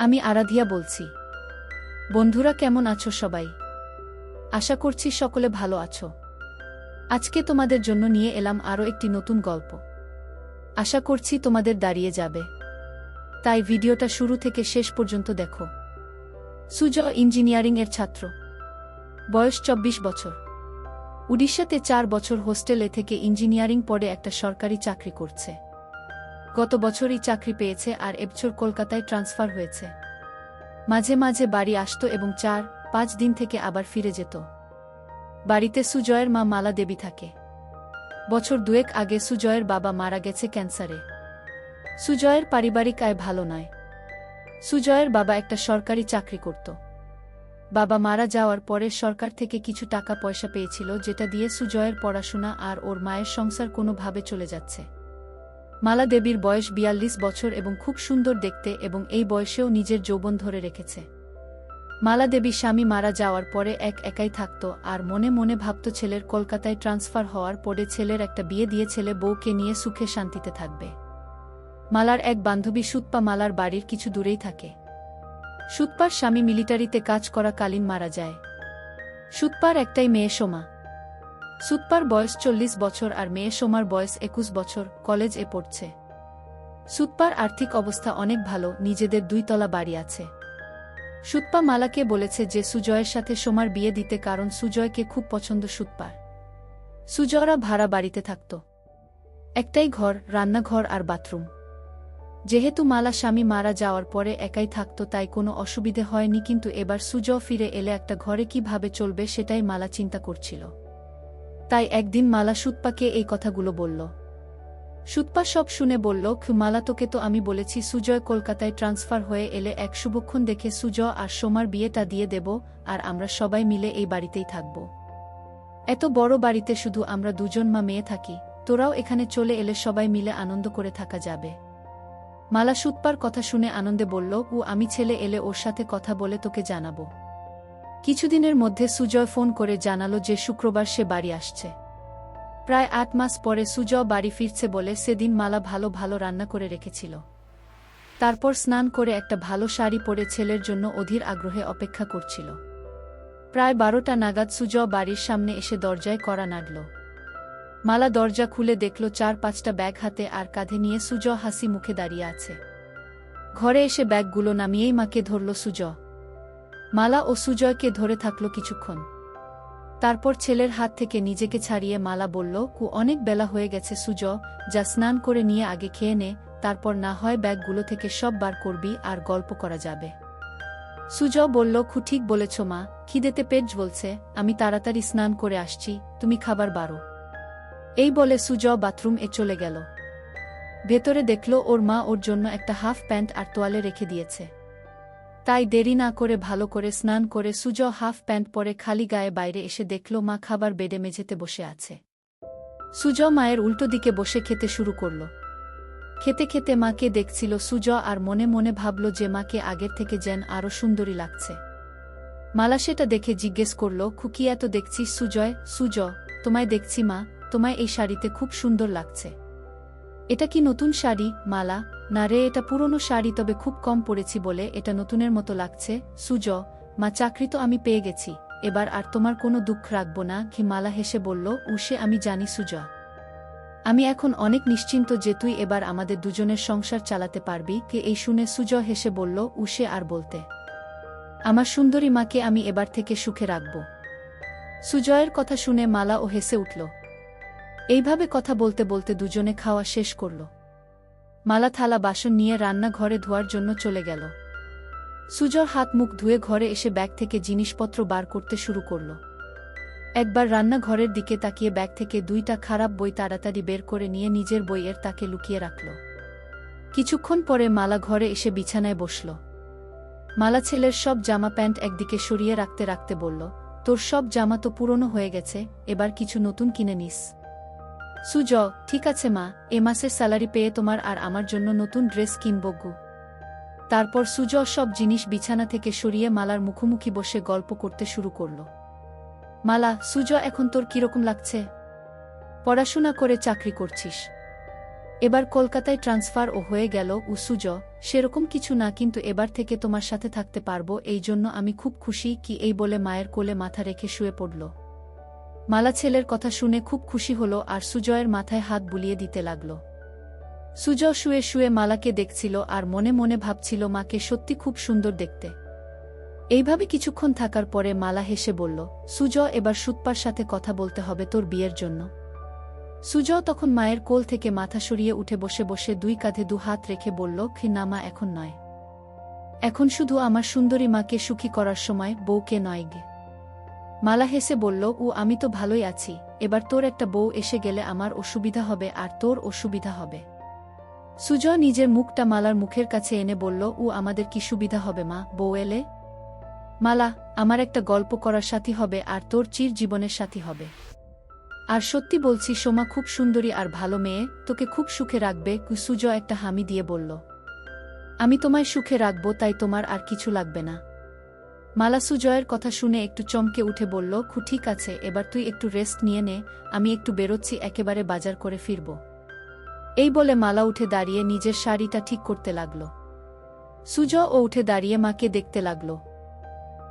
আমি আরাধিয়া বলছি। বন্ধুরা, কেমন আছো সবাই? আশা করছি সকলে ভালো আছো। আজকে তোমাদের জন্য নিয়ে এলাম আরও একটি নতুন গল্প। আশা করছি তোমাদের দাঁড়িয়ে যাবে, তাই ভিডিওটা শুরু থেকে শেষ পর্যন্ত দেখো। সুজয় ইঞ্জিনিয়ারিং এর ছাত্র, বয়স 24 বছর। উড়িষ্যাতে 4 বছর হোস্টেলে থেকে ইঞ্জিনিয়ারিং পড়ে একটা সরকারি চাকরি করছে। গত বছরই চাকরি পেয়েছে আর এবছর কলকাতায় ট্রান্সফার হয়েছে। মাঝে মাঝে বাড়ি আসতো এবং 4-5 দিন থেকে আবার ফিরে যেত। বাড়িতে সুজয়ের মা মালা দেবী থাকে। বছর 2 আগে সুজয়ের বাবা মারা গেছে ক্যান্সারে। সুজয়ের পারিবারিক আয় ভালো নয়। সুজয়ের বাবা একটা সরকারি চাকরি করত। বাবা মারা যাওয়ার পরে সরকার থেকে কিছু টাকা পয়সা পেয়েছিল, যেটা দিয়ে সুজয়ের পড়াশোনা আর ওর মায়ের সংসার কোনোভাবে চলে যাচ্ছে। মালা দেবীর বয়স 42 বছর এবং খুব সুন্দর দেখতে, এবং এই বয়সেও নিজের যৌবন ধরে রেখেছে। মালা দেবী স্বামী মারা যাওয়ার পরে একাই থাকত আর মনে মনে ভাবত ছেলের কলকাতায় ট্রান্সফার হওয়ার পরে ছেলের একটা বিয়ে দিয়ে ছেলে বউকে নিয়ে সুখে শান্তিতে থাকবে। মালার এক বান্ধবী সুতপা মালার বাড়ির কিছু দূরেই থাকে। সুতপার স্বামী মিলিটারিতে কাজ করাকালীন মারা যায়। সুতপার একটাই মেয়ে সোমা। সুতপার বয়স 40 বছর আর মেয়ে সোমার বয়স 21 বছর, কলেজে পড়ছে। সুতপার আর্থিক অবস্থা অনেক ভালো, নিজেদের 2 তলা বাড়ি আছে। সুতপা মালাকে বলেছে যে সুজয়ের সাথে সোমার বিয়ে দিতে, কারণ সুজয়কে খুব পছন্দ সুতপার। সুজয়রা ভাড়া বাড়িতে থাকত। একটাই ঘর, রান্নাঘর আর বাথরুম। যেহেতু মালা স্বামী মারা যাওয়ার পরে একাই থাকত, তাই কোনো অসুবিধে হয়নি, কিন্তু এবার সুজয় ফিরে এলে একটা ঘরে কিভাবে চলবে সেটাই মালা চিন্তা করছিল। তাই একদিন মালা সুতপাকে এই কথাগুলো বলল। সুতপা সব শুনে বলল, মালা, তোকে তো আমি বলেছি সুজয় কলকাতায় ট্রান্সফার হয়ে এলে এক শুভক্ষণ দেখে সুজয় আর সোমার বিয়েটা দিয়ে দেব, আর আমরা সবাই মিলে এই বাড়িতেই থাকব। এত বড় বাড়িতে শুধু আমরা 2 মা মেয়ে থাকি, তোরাও এখানে চলে এলে সবাই মিলে আনন্দ করে থাকা যাবে। মালা সুতপার কথা শুনে আনন্দে বলল, আমি ছেলে এলে ওর সাথে কথা বলে তোকে জানাবো। কিছুদিনের মধ্যে সুজয় ফোন করে জানালো যে শুক্রবার সে বাড়ি আসছে। প্রায় 8 মাস পরে সুজয় বাড়ি ফিরছে বলে সেদিন মালা ভালো ভালো রান্না করে রেখেছিল। তারপর স্নান করে একটা ভালো শাড়ি পরে ছেলের জন্য অধীর আগ্রহে অপেক্ষা করছিল। প্রায় 12টা নাগাদ সুজয় বাড়ির সামনে এসে দরজায় কড়া নাড়ল। মালা দরজা খুলে দেখল 4-5টা ব্যাগ হাতে আর কাঁধে নিয়ে সুজয় হাসি মুখে দাঁড়িয়ে আছে। ঘরে এসে ব্যাগগুলো নামিয়েই মাকে ধরল সুজয়। মালা ও সুজয়কে ধরে থাকল কিছুক্ষণ। তারপর ছেলের হাত থেকে নিজেকে ছাড়িয়ে মালা বলল, অনেক বেলা হয়ে গেছে সুজয়, যা স্নান করে নিয়ে আগে খেয়ে নে, তারপর না হয় ব্যাগগুলো থেকে সব বার করবি আর গল্প করা যাবে। সুজয় বলল, ঠিক বলেছ মা, খিদেতে পেট জ্বলছে, আমি তাড়াতাড়ি স্নান করে আসছি, তুমি খাবার বারো। এই বলে সুজয় বাথরুমে চলে গেল। ভেতরে দেখল ওর মা ওর জন্য একটা হাফ প্যান্ট আর তোয়ালে রেখে দিয়েছে। তাই দেরি না করে ভালো করে স্নান করে সুজয় হাফ প্যান্ট পরে খালি গায়ে বাইরে এসে দেখল মা খাবার বেডে মেঝেতে বসে আছে। সুজয় মায়ের উল্টো দিকে বসে খেতে শুরু করল। খেতে খেতে মাকে দেখছিল সুজয় আর মনে মনে ভাবল যে মাকে আগের থেকে যেন আরও সুন্দরী লাগছে। মালা সেটা দেখে জিজ্ঞেস করল, কি এত দেখছিস সুজয়? সুজয়, তোমায় দেখছি মা, তোমায় এই শাড়িতে খুব সুন্দর লাগছে। এটা কি নতুন শাড়ি? মালা, না রে, এটা পুরনো শাড়ি, তবে খুব কম পরেছি বলে এটা নতুনের মতো লাগছে। সুজয়, মা, চাকরি তো আমি পেয়ে গেছি, এবার আর তোমার কোনো দুঃখ রাখব না। মালা হেসে বলল, সে আমি জানি সুজয়, আমি এখন অনেক নিশ্চিন্ত যে তুই এবার আমাদের দুজনের সংসার চালাতে পারবি। এই শুনে সুজয় হেসে বলল, সে আর বলতে, আমার সুন্দরী মাকে আমি এবার থেকে সুখে রাখব। সুজয়ের কথা শুনে মালা ও হেসে উঠল। এইভাবে কথা বলতে বলতে দুজনে খাওয়া শেষ করল। মালা থালা বাসন নিয়ে রান্নাঘরে ধোয়ার জন্য চলে গেল। সুজয় হাত মুখ ধুয়ে ঘরে এসে ব্যাগ থেকে জিনিসপত্র বার করতে শুরু করল। একবার রান্নাঘরের দিকে তাকিয়ে ব্যাগ থেকে 2টা খারাপ বই তাড়াতাড়ি বের করে নিয়ে নিজের বইয়ের তাকে লুকিয়ে রাখল। কিছুক্ষণ পরে মালা ঘরে এসে বিছানায় বসল। মালা ছেলের সব জামা প্যান্ট একদিকে সরিয়ে রাখতে রাখতে বলল, তোর সব জামা তো পুরনো হয়ে গেছে, এবার কিছু নতুন কিনে নিস। সুজয়, ঠিক আছে মা, এ মাসের স্যালারি পেয়ে তোমার আর আমার জন্য নতুন ড্রেস কিনব গো। তারপর সুজয় সব জিনিস বিছানা থেকে সরিয়ে মালার মুখোমুখি বসে গল্প করতে শুরু করল। মালা, সুজয়, এখন তোর কিরকম লাগছে? পড়াশোনা করে চাকরি করছিস, এবার কলকাতায় ট্রান্সফার ও হয়ে গেল। সুজ, সেরকম কিছু না, কিন্তু এবার থেকে তোমার সাথে থাকতে পারবো, এই জন্য আমি খুব খুশি। কি এই বলে মায়ের কোলে মাথা রেখে শুয়ে পড়ল। মালা ছেলের কথা শুনে খুব খুশি হল আর সুজয়ের মাথায় হাত বুলিয়ে দিতে লাগল। সুজ শুয়ে শুয়ে মালাকে দেখছিল আর মনে মনে ভাবছিল মাকে সত্যি খুব সুন্দর দেখতে। এইভাবে কিছুক্ষণ থাকার পরে মালা হেসে বলল, সুজ, এবার সুতপার সাথে কথা বলতে হবে তোর বিয়ের জন্য। সুজ তখন মায়ের কোল থেকে মাথা সরিয়ে উঠে বসে বসে দুই কাঁধে দু হাত রেখে বলল, না মা, এখন নয়। এখন শুধু আমার সুন্দরী মাকে সুখী করার সময়, বউকে নয় গে। মালা হেসে বলল, আমি তো ভালোই আছি, এবার তোর একটা বউ এসে গেলে আমার অসুবিধা হবে আর তোর অসুবিধা হবে। সুজ নিজের মুখটা মালার মুখের কাছে এনে বলল, আমাদের কি সুবিধা হবে মা, বউ এলে? মালা, আমার একটা গল্প করার সাথী হবে আর তোর চির জীবনের সাথী হবে। আর সত্যি বলছি, সোমা খুব সুন্দরী আর ভালো মেয়ে, তোকে খুব সুখে রাখবে। সুজ একটা হামি দিয়ে বলল, আমি তোমায় সুখে রাখব, তাই তোমার আর কিছু লাগবে না। মালা সুজয়ের কথা শুনে একটু চমকে উঠে বলল, ঠিক আছে, এবার তুই একটু রেস্ট নিয়ে নে, আমি একটু বেরোচ্ছি, একেবারে বাজার করে ফিরব। এই বলে মালা উঠে দাঁড়িয়ে নিজের শাড়িটা ঠিক করতে লাগল। সুজ ও উঠে দাঁড়িয়ে মাকে দেখতে লাগল।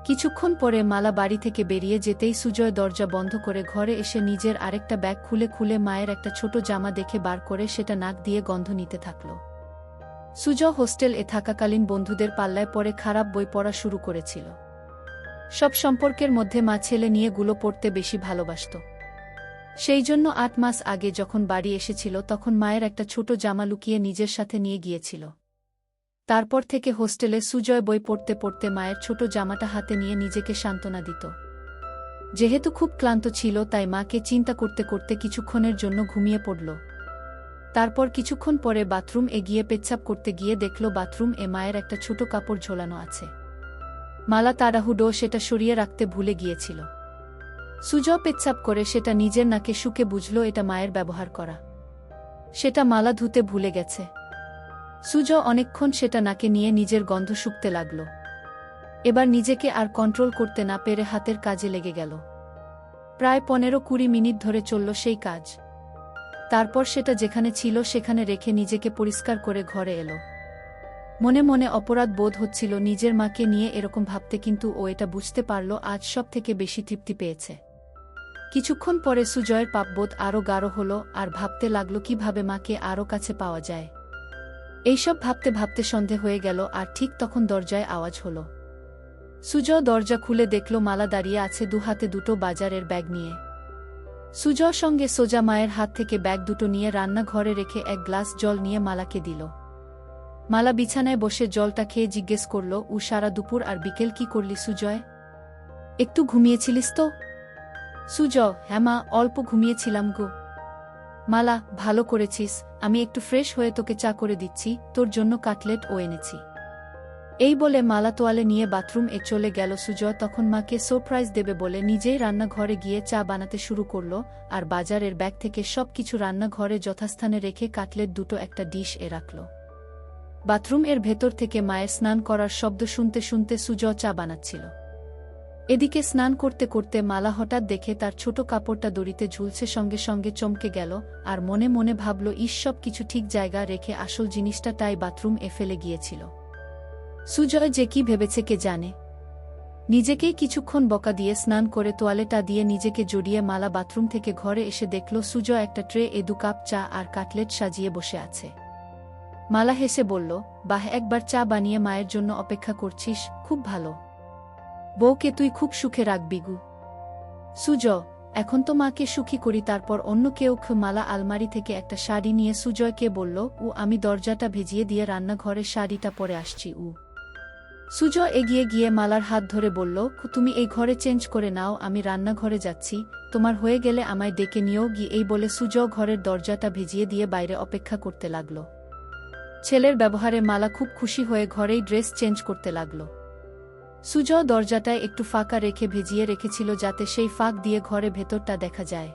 কিছুক্ষণ পরে মালা বাড়ি থেকে বেরিয়ে যেতেই সুজয় দরজা বন্ধ করে ঘরে এসে নিজের আরেকটা ব্যাগ খুলে খুলে মায়ের একটা ছোট জামা দেখে বার করে সেটা নাক দিয়ে গন্ধ নিতে থাকল। সুজ হোস্টেল এ থাকাকালীন বন্ধুদের পাল্লায় পড়ে খারাপ বই পড়া শুরু করেছিল। সব সম্পর্কের মধ্যে মা ছেলে নিয়ে গুলো পড়তে বেশি ভালোবাসত। সেই জন্য ৮ মাস আগে যখন বাড়ি এসেছিল তখন মায়ের একটা ছোট জামা লুকিয়ে নিজের সাথে নিয়ে গিয়েছিল। তারপর থেকে হোস্টেলে সুজয় বই পড়তে পড়তে মায়ের ছোট জামাটা হাতে নিয়ে নিজেকে সান্ত্বনা দিত। যেহেতু খুব ক্লান্ত ছিল তাই মাকে চিন্তা করতে করতে কিছুক্ষণের জন্য ঘুমিয়ে পড়ল। তারপর কিছুক্ষণ পরে বাথরুম এ গিয়ে পেচ্ছাপ করতে গিয়ে দেখল বাথরুম এ মায়ের একটা ছোট কাপড় ঝোলানো আছে। মালা তাড়াহুড়ো সেটা সরিয়ে রাখতে ভুলে গিয়েছিল। সুজ পেচ্ছাপ করে সেটা নিজের নাকে শুকে বুঝল এটা মায়ের ব্যবহার করা। সেটা মালা ধুতে ভুলে গেছে। সুজ অনেকক্ষণ সেটা নাকে নিয়ে নিজের গন্ধ শুকতে লাগল। এবার নিজেকে আর কন্ট্রোল করতে না পেরে হাতের কাজে লেগে গেল। প্রায় ১৫-২০ মিনিট ধরে চলল সেই কাজ। তারপর সেটা যেখানে ছিল সেখানে রেখে নিজেকে পরিষ্কার করে ঘরে এলো। মনে মনে অপরাধ বোধ হচ্ছিল নিজের মাকে নিয়ে এরকম ভাবতে, কিন্তু ও এটা বুঝতে পারল আজ সব থেকে বেশি তৃপ্তি পেয়েছে। কিছুক্ষণ পরে সুজয়ের পাপবোধ আরও গাঢ় হল আর ভাবতে লাগল কিভাবে মাকে আরও কাছে পাওয়া যায়। এইসব ভাবতে ভাবতে সন্ধে হয়ে গেল আর ঠিক তখন দরজায় আওয়াজ হল। সুজ দরজা খুলে দেখল মালা দাঁড়িয়ে আছে দু হাতে দুটো বাজারের ব্যাগ নিয়ে। সুজ সঙ্গে সোজা মায়ের হাত থেকে ব্যাগ দুটো নিয়ে রান্নাঘরে রেখে এক গ্লাস জল নিয়ে মালাকে দিল। মালা বিছানায় বসে জলটা খেয়ে জিজ্ঞেস করল, সারা দুপুর আর বিকেল কি করলি সুজয়? একটু ঘুমিয়েছিলিস তো? সুজ, হ্যাঁ মা, অল্প ঘুমিয়েছিলাম গো। মালা, ভালো করেছিস, আমি একটু ফ্রেশ হয়ে তোকে চা করে দিচ্ছি, তোর জন্য কাটলেট ও এনেছি। এই বলে মালা তোয়ালে নিয়ে বাথরুম এ চলে গেল। সুজয় তখন মাকে সারপ্রাইজ দেবে বলে নিজেই রান্নাঘরে গিয়ে চা বানাতে শুরু করল আর বাজারের ব্যাগ থেকে সব কিছু রান্নাঘরে যথাস্থানে রেখে কাটলেট দুটো একটা ডিশ এ রাখল। বাথরুম এর ভেতর থেকে মায়ের স্নান করার শব্দ শুনতে শুনতে সুজয় চা বানাচ্ছিল। এদিকে স্নান করতে করতে মালা হঠাৎ দেখে তার ছোট কাপড়টা দড়িতে ঝুলছে, সঙ্গে সঙ্গে চমকে গেল আর মনে মনে ভাবল, সব কিছু ঠিক জায়গা রেখে আসল জিনিসটা তাই বাথরুম এ ফেলে গিয়েছিল। সুজয় যে কি ভেবেছে কে জানে। নিজেকেই কিছুক্ষণ বকা দিয়ে স্নান করে তোয়ালেটা দিয়ে নিজেকে জড়িয়ে মালা বাথরুম থেকে ঘরে এসে দেখল সুজয় একটা ট্রে এ 2 কাপ চা আর কাটলেট সাজিয়ে বসে আছে। মালা হেসে বলল, বাহ, একবার চা বানিয়ে মায়ের জন্য অপেক্ষা করছিস, খুব ভালো। বউকে তুই খুব সুখে রাখবি গু। সুজ, এখন তো মাকে সুখী করি, তারপর অন্য কেউ। মালা আলমারি থেকে একটা শাড়ি নিয়ে সুজয়কে বলল, আমি দরজাটা ভেজিয়ে দিয়ে রান্নাঘরে শাড়িটা পরে আসছি। সুজয় এগিয়ে গিয়ে মালার হাত ধরে বলল, তুমি এই ঘরে চেঞ্জ করে নাও, আমি রান্নাঘরে যাচ্ছি, তোমার হয়ে গেলে আমায় ডেকে নিও গিয়ে। এই বলে সুজয় ঘরের দরজাটা ভেজিয়ে দিয়ে বাইরে অপেক্ষা করতে লাগল। ছেলের ব্যবহারে মালা খুব খুশি হয়ে ঘরেই ড্রেস চেঞ্জ করতে লাগল। সুজয় দরজাটায় একটু ফাঁকা রেখে ভেজিয়ে রেখেছিল যাতে সেই ফাঁক দিয়ে ঘরে ভেতরটা দেখা যায়।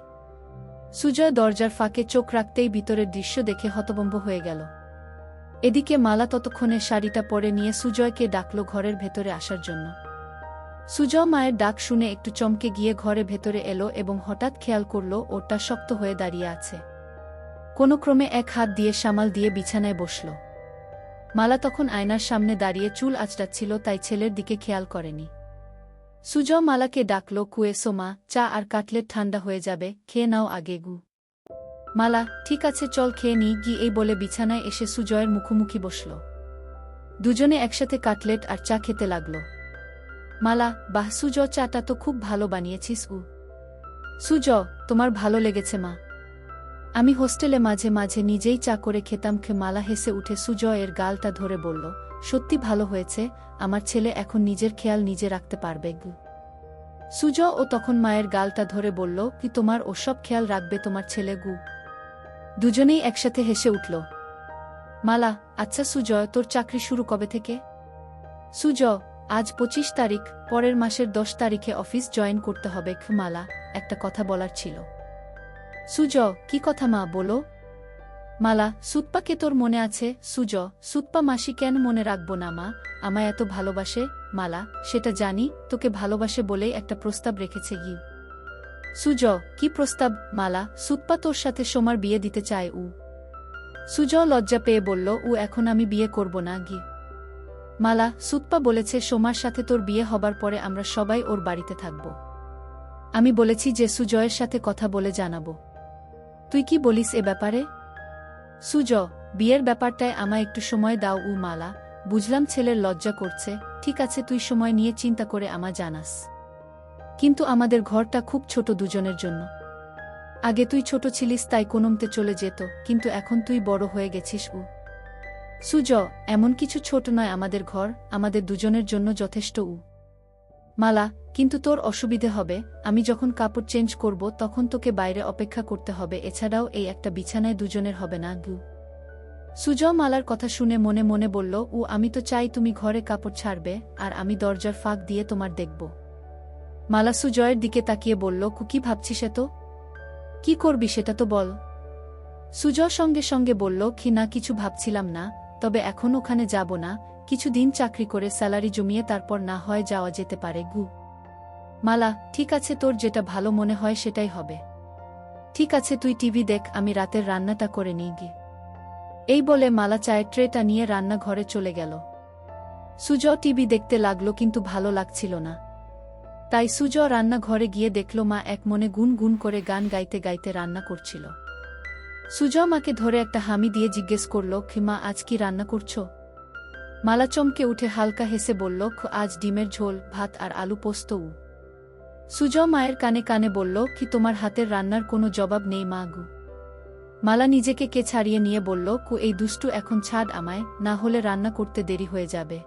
সুজয় দরজার ফাঁকে চোখ রাখতেই ভিতরের দৃশ্য দেখে হতভম্ব হয়ে গেল। এদিকে মালা ততক্ষণে শাড়িটা পরে নিয়ে সুজয়কে ডাকল ঘরের ভেতরে আসার জন্য। সুজয় মায়ের ডাক শুনে একটু চমকে গিয়ে ঘরে ভেতরে এলো এবং হঠাৎ খেয়াল করল ওটা শক্ত হয়ে দাঁড়িয়ে আছে। কোনো ক্রমে এক হাত দিয়ে সামাল দিয়ে বিছানায় বসল। মালা তখন আয়নার সামনে দাঁড়িয়ে চুল আঁচড়াচ্ছিল, তাই ছেলের দিকে খেয়াল করেনি। সুজয় মালাকে ডাকল, কুয়েসো মা, চা আর কাটলেট ঠান্ডা হয়ে যাবে, খেয়ে নাও আগে গু। মালা, ঠিক আছে চল খেয়ে নি গি, এই বলে বিছানায় এসে সুজয়ের মুখোমুখি বসল। দুজনে একসাথে কাটলেট আর চা খেতে লাগল। মালা, বাহ সুজয়, চাটা তো খুব ভালো বানিয়েছিস। সুজয়, তোমার ভালো লেগেছে মা? আমি হোস্টেলে মাঝে মাঝে নিজেই চা করে খেতাম। মালা হেসে উঠে সুজয়ের গালটা ধরে বলল, সত্যি ভালো হয়েছে, আমার ছেলে এখন নিজের খেয়াল নিজে রাখতে পারবে। সুজয় ও তখন মায়ের গালটা ধরে বলল, কি তোমার ওসব খেয়াল রাখবে তোমার ছেলে গু? দুজনেই একসাথে হেসে উঠল। মালা, আচ্ছা সুজয়, তোর চাকরি শুরু কবে থেকে? সুজয়, আজ 25 তারিখ, পরের মাসের 10 তারিখে অফিস জয়েন করতে হবে। মালা, একটা কথা বলার ছিল। সুজয়, কি কথা মা, বলো। মালা, সুতপাকে তোর মনে আছে? সুজয়, সুতপা মাসি কেন মনে রাখবো না মা, আমায় এত ভালোবাসে। মালা, সেটা জানি, তোকে ভালোবাসে বলেই একটা প্রস্তাব রেখেছে গি। সুজয়, কি প্রস্তাব? মালা, সুতপা তোর সাথে সোমার বিয়ে দিতে চায়। সুজয় লজ্জা পেয়ে বলল, এখন আমি বিয়ে করব না গি। মালা, সুতপা বলেছে সোমার সাথে তোর বিয়ে হবার পরে আমরা সবাই ওর বাড়িতে থাকব। আমি বলেছি যে সুজয়ের সাথে কথা বলে জানাবো। তুই কি বলিস এ ব্যাপারে? সুজয়, বিয়ের ব্যাপারটায় আমায় একটু সময় দাও। মালা, বুঝলাম ছেলের লজ্জা করছে, ঠিক আছে তুই সময় নিয়ে চিন্তা করে আমায় জানাস। কিন্তু আমাদের ঘরটা খুব ছোট দুজনের জন্য। আগে তুই ছোট ছিলিস তাই কোনোমতে চলে যেত, কিন্তু এখন তুই বড় হয়ে গেছিস। সুজয়, এমন কিছু ছোট নয় আমাদের ঘর, আমাদের দুজনের জন্য যথেষ্ট। মালা, কিন্তু তোর অসুবিধে হবে, আমি যখন কাপড় চেঞ্জ করব তখন তোকে বাইরে অপেক্ষা করতে হবে, এছাড়াও এই একটা বিছানায় দুজনের হবে না গু। সুজয় মালার কথা শুনে মনে মনে বলল, আমি তো চাই তুমি ঘরে কাপড় ছাড়বে আর আমি দরজার ফাঁক দিয়ে তোমার দেখব। মালা সুজয়ের দিকে তাকিয়ে বলল, কি ভাবছিস এত? কি করবি সেটা তো বল। সুজয় সঙ্গে সঙ্গে বলল, না কিছু ভাবছিলাম না, তবে এখন ওখানে যাব না, কিছুদিন চাকরি করে স্যালারি জমিয়ে তারপর না হয় যাওয়া যেতে পারে গু। মালা, ঠিক আছে, তোর যেটা ভালো মনে হয় সেটাই হবে। ঠিক আছে তুই টিভি দেখ, আমি রাতের রান্নাটা করে নিই গি। এই বলে মালা চায়ের ট্রেটা নিয়ে রান্নাঘরে চলে গেল। সুজয় টিভি দেখতে লাগলো, কিন্তু ভালো লাগছিল না। তাই সুজয় রান্নাঘরে গিয়ে দেখল মা এক মনে গুন গুন করে গান গাইতে গাইতে রান্না করছিল। সুজয় মাকে ধরে একটা হামি দিয়ে জিজ্ঞেস করল, মা আজ কি রান্না করছো? মালা চমকে উঠে হালকা হেসে বলল, আজ ডিমের ঝোল, ভাত আর আলু পোস্ত। সুজয় মায়ের কানে কানে বলল, তোমার হাতের রান্নার কোনো জবাব নেই মা গু। মালা নিজেকে কে ছাড়িয়ে নিয়ে বলল, এই দুষ্টু এখন ছাড় আমায়, না হলে রান্না করতে দেরি হয়ে যাবে।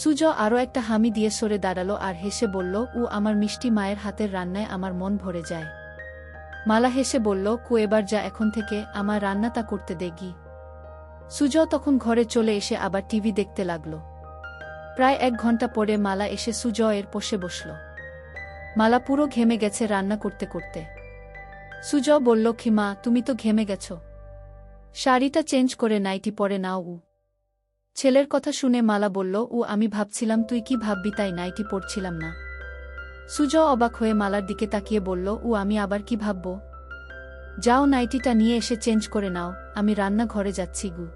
সুজয় আরও একটা হামি দিয়ে সরে দাঁড়ালো আর হেসে বলল, আমার মিষ্টি মায়ের হাতের রান্নায় আমার মন ভরে যায়। মালা হেসে বলল, এবার যা এখন থেকে, আমার রান্নাটা করতে দে গি। সুজয় তখন ঘরে চলে এসে আবার টিভি দেখতে লাগল। প্রায় 1 ঘন্টা পরে মালা এসে সুজয়ের পাশে বসল। মালা পুরো ঘেমে গেছে রান্না করতে করতে। সুজয় বলল, মা তুমি তো ঘেমে গেছ, শাড়িটা চেঞ্জ করে নাইটি পরে নাও। ছেলের কথা শুনে মালা বলল, আমি ভাবছিলাম তুই কি ভাববি তাই নাইটি পরছিলাম না। সুজয় অবাক হয়ে মালার দিকে তাকিয়ে বলল, আমি আবার কি ভাবব? যাও নাইটিটা নিয়ে এসে চেঞ্জ করে নাও, আমি রান্নাঘরে যাচ্ছি গু।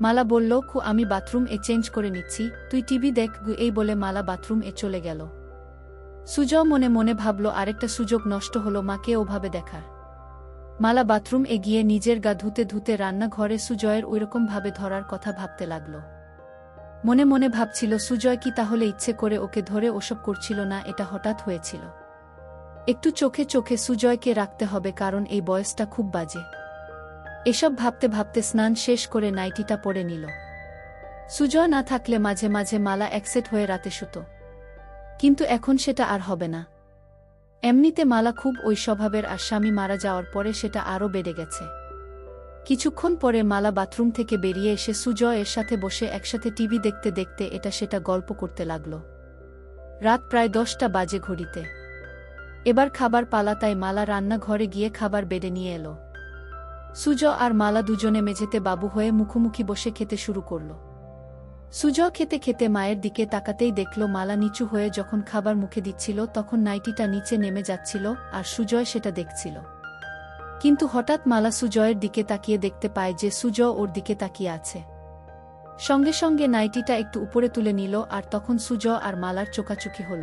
মালা বলল, আমি বাথরুম এ চেঞ্জ করে নিচ্ছি, তুই টিভি দেখ গু। এই বলে মালা বাথরুম এ চলে গেল। সুজয় মনে মনে ভাবল, আরেকটা সুযোগ নষ্ট হলো মাকে ওভাবে দেখার। মালা বাথরুম এ গিয়ে নিজের গা ধুতে ধুতে রান্নাঘরে সুজয়ের ওইরকম ভাবে ধরার কথা ভাবতে লাগল। মনে মনে ভাবছিল, সুজয় কি তাহলে ইচ্ছে করে ওকে ধরে ওসব করছিল না, এটা হঠাৎ হয়েছিল। একটু চোখে চোখে সুজয়কে রাখতে হবে, কারণ এই বয়সটা খুব বাজে। এসব ভাবতে ভাবতে স্নান শেষ করে নাইটিটা পরে নিল। সুজয় না থাকলে মাঝে মাঝে মালা একসেট হয়ে রাতে শুতো, কিন্তু এখন সেটা আর হবে না। এমনিতে মালা খুব ওই স্বভাবের, আর স্বামী মারা যাওয়ার পরে সেটা আরও বেড়ে গেছে। কিছুক্ষণ পরে মালা বাথরুম থেকে বেরিয়ে এসে সুজয় এর সাথে বসে একসাথে টিভি দেখতে দেখতে এটা সেটা গল্প করতে লাগল। রাত প্রায় 10টা বাজে ঘড়িতে। এবার খাবার পালা, তাই মালা রান্নাঘরে গিয়ে খাবার বেড়ে নিয়ে এলো। সুজয় আর মালা দুজনে মেঝেতে বাবু হয়ে মুখোমুখি বসে খেতে শুরু করল। সুজয় খেতে খেতে মায়ের দিকে তাকাতেই দেখল মালা নিচু হয়ে যখন খাবার মুখে দিচ্ছিল তখন নাইটিটা নিচে নেমে যাচ্ছিল, আর সুজয় সেটা দেখছিল। কিন্তু হঠাৎ মালা সুজয়ের দিকে তাকিয়ে দেখতে পায় যে সুজয় ওর দিকে তাকিয়ে আছে। সঙ্গে সঙ্গে নাইটিটা একটু উপরে তুলে নিল আর তখন সুজয় আর মালার চোকাচুকি হল।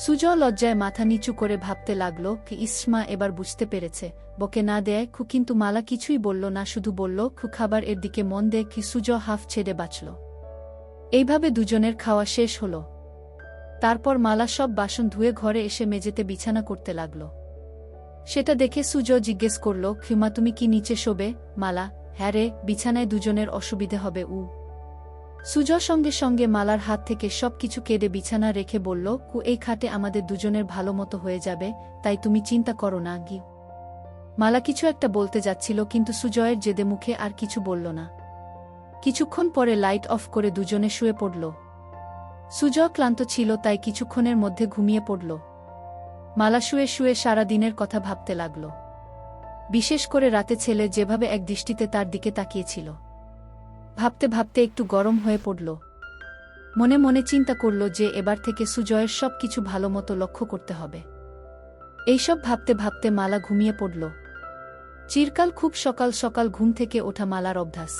সুজয় লজ্জায় মাথা নিচু করে ভাবতে লাগল কি ইসমা এবার বুঝতে পেরেছে, বকে না দেয় খু, কিন্তু মালা কিছুই বলল না, শুধু বলল খু খাবার এর দিকে মন দেয় কি। সুজয় হাফ ছেড়ে বাঁচল। এইভাবে দুজনের খাওয়া শেষ হল। তারপর মালা সব বাসন ধুয়ে ঘরে এসে মেঝেতে বিছানা করতে লাগল। সেটা দেখে সুজয় জিজ্ঞেস করল, খিমা তুমি কি নিচে শোবে? মালা, হ্যাঁ রে, বিছানায় দুজনের অসুবিধে হবে। সুজয় সঙ্গে সঙ্গে মালার হাত থেকে সব কিছু কেড়ে বিছানা রেখে বলল, কু এই খাটে আমাদের দুজনের ভালো মতো হয়ে যাবে, তাই তুমি চিন্তা করো না গি। মালা কিছু একটা বলতে যাচ্ছিল কিন্তু সুজয়ের জেদে মুখে আর কিছু বলল না। কিছুক্ষণ পরে লাইট অফ করে দুজনে শুয়ে পড়ল। সুজয় ক্লান্ত ছিল তাই কিছুক্ষণের মধ্যে ঘুমিয়ে পড়ল। মালা শুয়ে শুয়ে সারা দিনের কথা ভাবতে লাগল, বিশেষ করে রাতে ছেলে যেভাবে এক দৃষ্টিতে তার দিকে তাকিয়েছিল। ভাবতে ভাবতে একটু গরম হয়ে পড়ল। মনে মনে চিন্তা করল যে এবার থেকে সুজয়ের সব কিছু ভালো মতো লক্ষ্য করতে হবে। এইসব ভাবতে ভাবতে মালা ঘুমিয়ে পড়ল। চিরকাল খুব সকাল সকাল ঘুম থেকে ওঠা মালার অভ্যাস।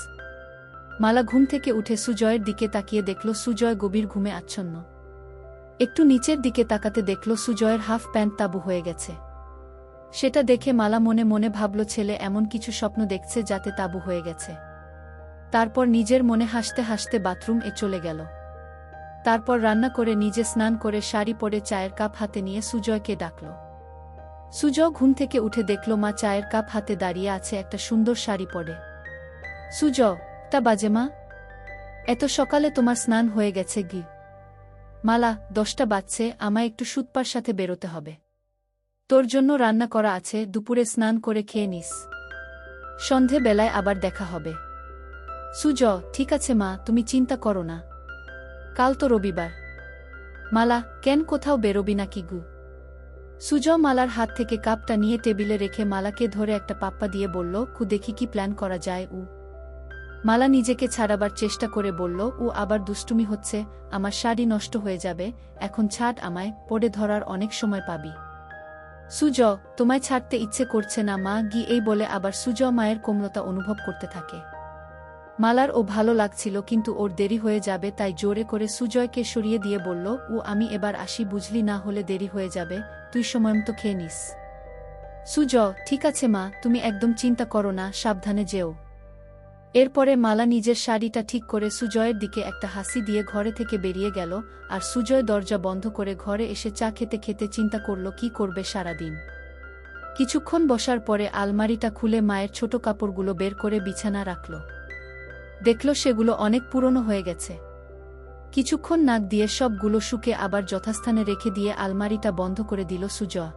মালা ঘুম থেকে উঠে সুজয়ের দিকে তাকিয়ে দেখল সুজয় গভীর ঘুমে আচ্ছন্ন। একটু নিচের দিকে তাকাতে দেখল সুজয়ের হাফ প্যান্ট তাবু হয়ে গেছে। সেটা দেখে মালা মনে মনে ভাবল ছেলে এমন কিছু স্বপ্ন দেখছে যাতে তাবু হয়ে গেছে। তারপর নিজের মনে হাসতে হাসতে বাথরুম এ চলে গেল। তারপর রান্না করে নিজে স্নান করে শাড়ি পরে চায়ের কাপ হাতে নিয়ে সুজয়কে ডাকল। সুজয় ঘুম থেকে উঠে দেখল মা চায়ের কাপ হাতে দাঁড়িয়ে আছে একটা সুন্দর শাড়ি পরে। সুজয়, টা বাজে মা? এত সকালে তোমার স্নান হয়ে গেছে গি? মালা, 10টা বাজছে, আমায় একটু সুতপার সাথে বেরোতে হবে। তোর জন্য রান্না করা আছে, দুপুরে স্নান করে খেয়ে নিস, সন্ধে বেলায় আবার দেখা হবে। সুজয়, ঠিক আছে মা, তুমি চিন্তা করো না, কাল তো রবিবার। মালা, কেন কোথাও বেরোবি নাকি গু? সুজয় মালার হাত থেকে কাপটা নিয়ে টেবিলে রেখে মালাকে ধরে একটা পাপ্পা দিয়ে বলল, কু দেখি কি প্ল্যান করা যায়। মালা নিজেকে ছাড়াবার চেষ্টা করে বলল, আবার দুষ্টুমি হচ্ছে, আমার শাড়ি নষ্ট হয়ে যাবে, এখন ছাড় আমায়, পড়ে ধরার অনেক সময় পাবি। সুজয়, তোমায় ছাড়তে ইচ্ছে করছে না মা গি। এই বলে আবার সুজয় মায়ের কোমলতা অনুভব করতে থাকে। মালার ভালো লাগছিল কিন্তু ওর দেরি হয়ে যাবে, তাই জোরে করে সুজয়কে সরিয়ে দিয়ে বলল, আমি এবার আসি, বুঝলি, না হলে দেরি হয়ে যাবে, তুই সময়মতো খেয়ে নিস। সুজয়, ঠিক আছে মা, তুমি একদম চিন্তা করো না, সাবধানে যেও। এরপরে মালা নিজের শাড়িটা ঠিক করে সুজয়ের দিকে একটা হাসি দিয়ে ঘরে থেকে বেরিয়ে গেল। আর সুজয় দরজা বন্ধ করে ঘরে এসে চা খেতে খেতে চিন্তা করল কি করবে সারাদিন। কিছুক্ষণ বসার পরে আলমারিটা খুলে মায়ের ছোট কাপড়গুলো বের করে বিছানা রাখল। দেখল সেগুলো অনেক পুরনো হয়ে গেছে। কিছুক্ষণ নাক দিয়ে সবগুলো শুকে আবার যথাস্থানে রেখে দিয়ে আলমারিটা বন্ধ করে দিল সুজয়।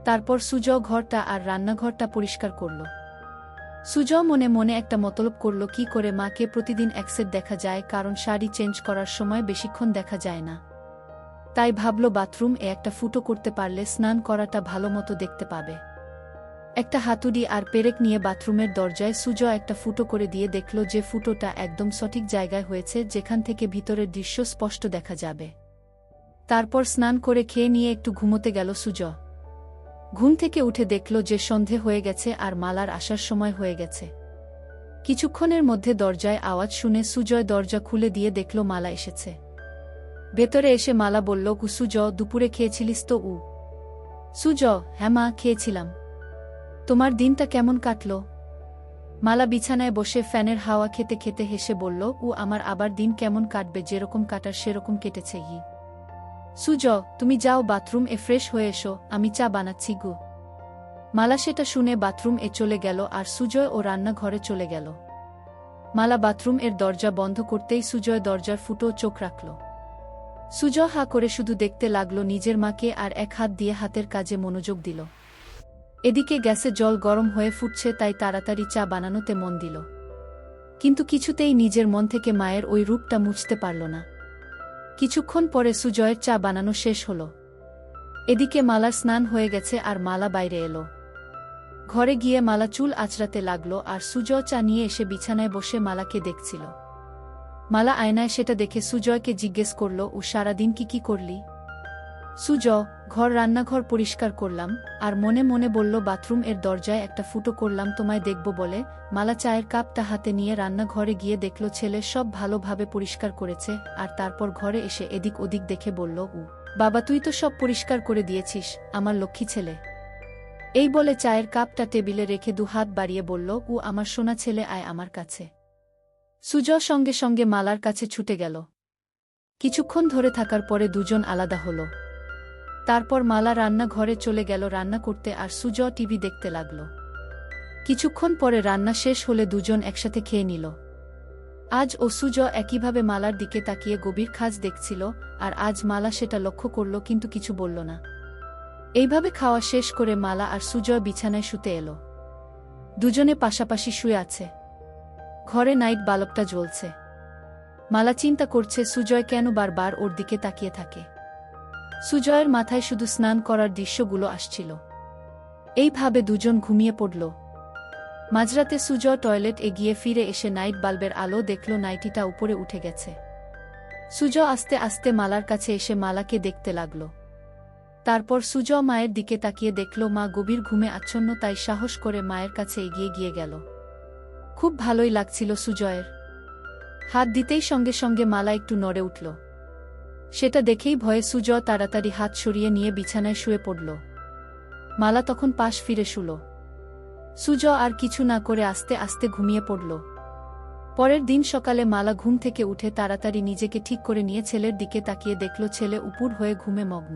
তারপর সুজয় ঘরটা আর রান্নাঘরটা পরিষ্কার করল। সুজয় মনে মনে একটা মতলব করল কি করে মাকে প্রতিদিন একসেট দেখা যায়, কারণ শাড়ি চেঞ্জ করার সময় বেশিক্ষণ দেখা যায় না। তাই ভাবল বাথরুম এ একটা ফুটো করতে পারলে স্নান করাটা ভালো মতো দেখতে পাবে। একটা হাতুড়ি আর পেরেক নিয়ে বাথরুমের দরজায় সুজয় একটা ফুটো করে দিয়ে দেখল যে ফুটোটা একদম সঠিক জায়গায় হয়েছে, যেখান থেকে ভিতরের দৃশ্য স্পষ্ট দেখা যাবে। তারপর স্নান করে খেয়ে নিয়ে একটু ঘুমোতে গেল সুজয়। ঘুম থেকে উঠে দেখল যে সন্ধে হয়ে গেছে আর মালার আসার সময় হয়ে গেছে। কিছুক্ষণের মধ্যে দরজায় আওয়াজ শুনে সুজয় দরজা খুলে দিয়ে দেখল মালা এসেছে। ভেতরে এসে মালা বলল, সুজয়, দুপুরে খেয়েছিলিস তো? সুজয়, হ্যাঁ মা, খেয়েছিলাম। তোমার দিনটা কেমন কাটল? মালা বিছানায় বসে ফ্যানের হাওয়া খেতে খেতে হেসে বলল, আমার আবার দিন কেমন কাটবে, যেরকম কাটার সেরকম কেটেছে। সুজয়, তুমি যাও বাথরুম এ ফ্রেশ হয়ে এসো, আমি চা বানাচ্ছি গু। মালা সেটা শুনে বাথরুম এ চলে গেল আর সুজয় ও রান্নাঘরে চলে গেল। মালা বাথরুম এর দরজা বন্ধ করতেই সুজয় দরজার ফুটো চোখ রাখল। সুজয় হা করে শুধু দেখতে লাগল নিজের মাকে আর এক হাত দিয়ে হাতের কাজে মনোযোগ দিল। এদিকে গ্যাসে জল গরম হয়ে ফুটছে, তাই তাড়াতাড়ি চা বানানোতে মন দিল। কিন্তু কিছুতেই নিজের মন থেকে মায়ের ওই রূপটা মুছতে পারল না। কিছুক্ষণ পরে সুজয়ের চা বানানো শেষ হল। এদিকে মালার স্নান হয়ে গেছে আর মালা বাইরে এলো। ঘরে গিয়ে মালা চুল আঁচড়াতে লাগলো আর সুজয় চা নিয়ে এসে বিছানায় বসে মালাকে দেখছিল। মালা আয়নায় সেটা দেখে সুজয়কে জিজ্ঞেস করল, সারাদিন কি কি করলি? সুজয়, ঘর রান্নাঘর পরিষ্কার করলাম, আর মনে মনে বলল বাথরুম এর দরজায় একটা ফুটো করলাম তোমায় দেখব বলে। মালা চায়ের কাপটা হাতে নিয়ে রান্নাঘরে গিয়ে দেখল ছেলে সব ভালোভাবে পরিষ্কার করেছে, আর তারপর ঘরে এসে এদিক ওদিক দেখে বলল, বাবা তুই তো সব পরিষ্কার করে দিয়েছিস, আমার লক্ষ্মী ছেলে। এই বলে চায়ের কাপটা টেবিলে রেখে হাত বাড়িয়ে বলল, আমার সোনা ছেলে, আয় আমার কাছে। সুজয় সঙ্গে সঙ্গে মালার কাছে ছুটে গেল। কিছুক্ষণ ধরে থাকার পরে দুজন আলাদা হল। তারপর মালা রান্নাঘরে চলে গেল রান্না করতে, আর সুজয় টিভি দেখতে লাগল। কিছুক্ষণ পরে রান্না শেষ হলে দুজন একসাথে খেয়ে নিল। আজ সুজয় একইভাবে মালার দিকে তাকিয়ে গভীর খাজ দেখছিল, আর আজ মালা সেটা লক্ষ্য করল কিন্তু কিছু বলল না। এইভাবে খাওয়া শেষ করে মালা আর সুজয় বিছানায় শুতে এলো। দুজনে পাশাপাশি শুয়ে আছে। ঘরে নাইট বাল্বটা জ্বলছে। মালা চিন্তা করছে সুজয় কেন বারবার ওর দিকে তাকিয়ে থাকে। সুজয়ের মাথায় শুধু স্নান করার দৃশ্যগুলো আসছিল। এইভাবে দুজন ঘুমিয়ে পড়ল। মাঝরাতে সুজয় টয়লেট এগিয়ে ফিরে এসে নাইট বাল্বের আলো দেখল নাইটিটা উপরে উঠে গেছে। সুজয় আস্তে আস্তে মালার কাছে এসে মালাকে দেখতে লাগল। তারপর সুজয় মায়ের দিকে তাকিয়ে দেখল মা গভীর ঘুমে আচ্ছন্ন, তাই সাহস করে মায়ের কাছে এগিয়ে গিয়ে গেল। খুব ভালোই লাগছিল সুজয়ের। হাত দিতেই সঙ্গে সঙ্গে মালা একটু নড়ে উঠল। সেটা দেখেই ভয়ে সুজয় তাড়াতাড়ি হাত সরিয়ে নিয়ে বিছানায় শুয়ে পড়ল। মালা তখন পাশ ফিরে শুল। সুজয় আর কিছু না করে আস্তে আস্তে ঘুমিয়ে পড়ল। পরের দিন সকালে মালা ঘুম থেকে উঠে তাড়াতাড়ি নিজেকে ঠিক করে নিয়ে ছেলের দিকে তাকিয়ে দেখল ছেলে উপুড় হয়ে ঘুমে মগ্ন।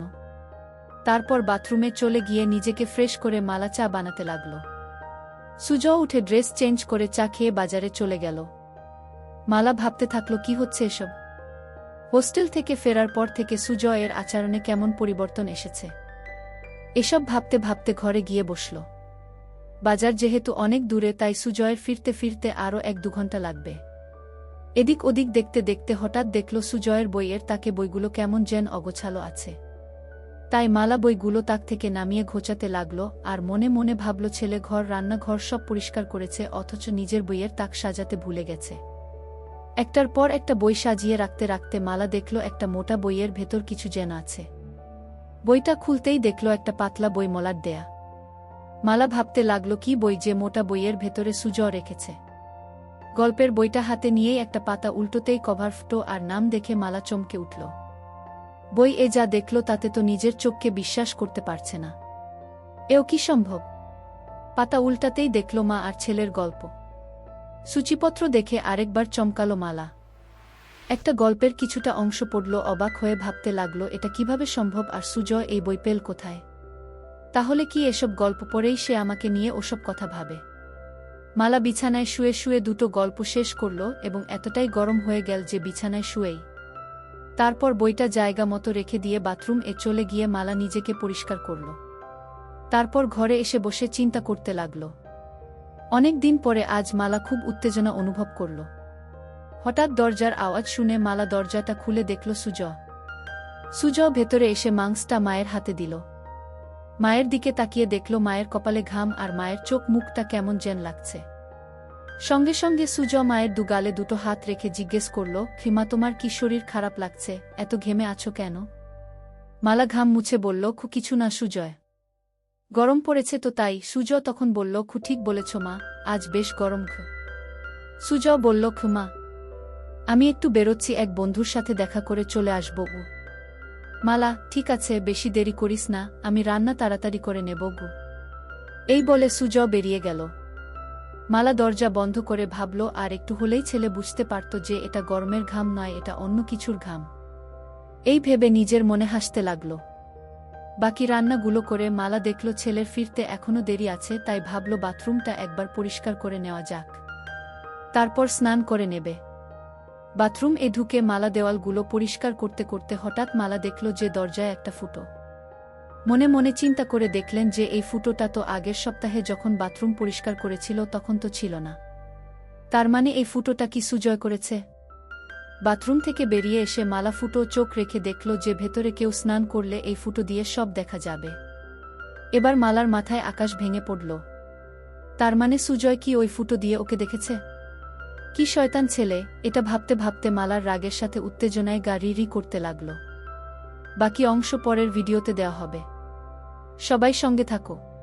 তারপর বাথরুমে চলে গিয়ে নিজেকে ফ্রেশ করে মালা চা বানাতে লাগল। সুজয় উঠে ড্রেস চেঞ্জ করে চা খেয়ে বাজারে চলে গেল। মালা ভাবতে থাকল কি হচ্ছে এসব। হোস্টেল থেকে ফেরার পর থেকে সুজয়ের আচরণে কেমন পরিবর্তন এসেছে। এসব ভাবতে ভাবতে ঘরে গিয়ে বসল। বাজার যেহেতু অনেক দূরে, তাই সুজয়ের ফিরতে ফিরতে আরও 1-2 ঘন্টা লাগবে। এদিক ওদিক দেখতে দেখতে হঠাৎ দেখল সুজয়ের বইয়ের তাকে বইগুলো কেমন যেন অগোছালো আছে। তাই মালা বইগুলো তাক থেকে নামিয়ে ঘোচাতে লাগল, আর মনে মনে ভাবল ছেলে ঘর রান্নাঘর সব পরিষ্কার করেছে, অথচ নিজের বইয়ের তাক সাজাতে ভুলে গেছে। একটার পর একটা বই সাজিয়ে রাখতে রাখতে মালা দেখল একটা মোটা বইয়ের ভেতর কিছু যেন আছে। বইটা খুলতেই দেখল একটা পাতলা বই মলাট দেয়া। মালা ভাবতে লাগল কি বই যে মোটা বইয়ের ভেতরে সুজয় রেখেছে। গল্পের বইটা হাতে নিয়েই একটা পাতা উল্টোতেই কভার ফুটো আর নাম দেখে মালা চমকে উঠল। বই এ যা দেখল তাতে তো নিজের চোখকে বিশ্বাস করতে পারছে না। এও কি সম্ভব? পাতা উল্টাতেই দেখল মা আর ছেলের গল্প। সূচিপত্র দেখে আরেকবার চমকালো মালা। একটা গল্পের কিছুটা অংশ পড়ল, অবাক হয়ে ভাবতে লাগল এটা কিভাবে সম্ভব, আর সুজয় এই বই পেল কোথায়? তাহলে কি এসব গল্প পড়েই সে আমাকে নিয়ে ওসব কথা ভাবে? মালা বিছানায় শুয়ে শুয়ে 2টো গল্প শেষ করল এবং এতটাই গরম হয়ে গেল যে বিছানায় শুয়েই তারপর বইটা জায়গা মতো রেখে দিয়ে বাথরুম এ চলে গিয়ে মালা নিজেকে পরিষ্কার করল। তারপর ঘরে এসে বসে চিন্তা করতে লাগল। অনেক দিন পরে আজ মালা খুব উত্তেজনা অনুভব করল। হঠাৎ দরজার আওয়াজ শুনে মালা দরজাটা খুলে দেখল সুজয়। সুজয় ভেতরে এসে মাংসটা মায়ের হাতে দিল। মায়ের দিকে তাকিয়ে দেখল মায়ের কপালে ঘাম, আর মায়ের চোখ মুখটা কেমন যেন লাগছে। সঙ্গে সঙ্গে সুজয় মায়ের 2 গালে 2টো হাত রেখে জিজ্ঞেস করল, খিমা তোমার কি শরীর খারাপ লাগছে? এত ঘেমে আছো কেন? মালা ঘাম মুছে বলল, কিছু না সুজয়, গরম পড়েছে তো তাই। সুজয় তখন বলল, ঠিক বলেছ মা, আজ বেশ গরম। সুজয় বলল, মা আমি একটু বেরোচ্ছি, এক বন্ধুর সাথে দেখা করে চলে আসব। মালা, ঠিক আছে, বেশি দেরি করিস না, আমি রান্না তাড়াতাড়ি করে নেব। এই বলে সুজয় বেরিয়ে গেল। মালা দরজা বন্ধ করে ভাবল আর একটু হলেই ছেলে বুঝতে পারত যে এটা গরমের ঘাম নয়, এটা অন্য কিছুর ঘাম। এই ভেবে নিজের মনে হাসতে লাগল। বাকি রান্নাগুলো করে মালা দেখল ছেলের ফিরতে এখনো দেরি আছে, তাই ভাবল বাথরুমটা একবার পরিষ্কার করে নেওয়া যাক, তারপর স্নান করে নেবে। বাথরুম এ ঢুকে মালা দেওয়ালগুলো পরিষ্কার করতে করতে হঠাৎ মালা দেখল যে দরজায় একটা ফুটো। মনে মনে চিন্তা করে দেখলেন যে এই ফুটোটা তো আগের সপ্তাহে যখন বাথরুম পরিষ্কার করেছিল তখন তো ছিল না। তার মানে এই ফুটোটা কি সুজয় করেছে? বাথরুম থেকে বেরিয়ে এসে মালা ফুটো চোখ রেখে দেখল যে ভেতরে কেউ স্নান করলে এই ফুটো দিয়ে সব দেখা যাবে। এবার মালার মাথায় আকাশ ভেঙে পড়ল। তার মানে সুজয় কি ওই ফুটো দিয়ে ওকে দেখেছে? কি শয়তান ছেলে! এটা ভাবতে ভাবতে মালার রাগের সাথে উত্তেজনায় গা রি রি করতে লাগল। বাকি অংশ পরের ভিডিওতে দেওয়া হবে। সবাই সঙ্গে থাকো।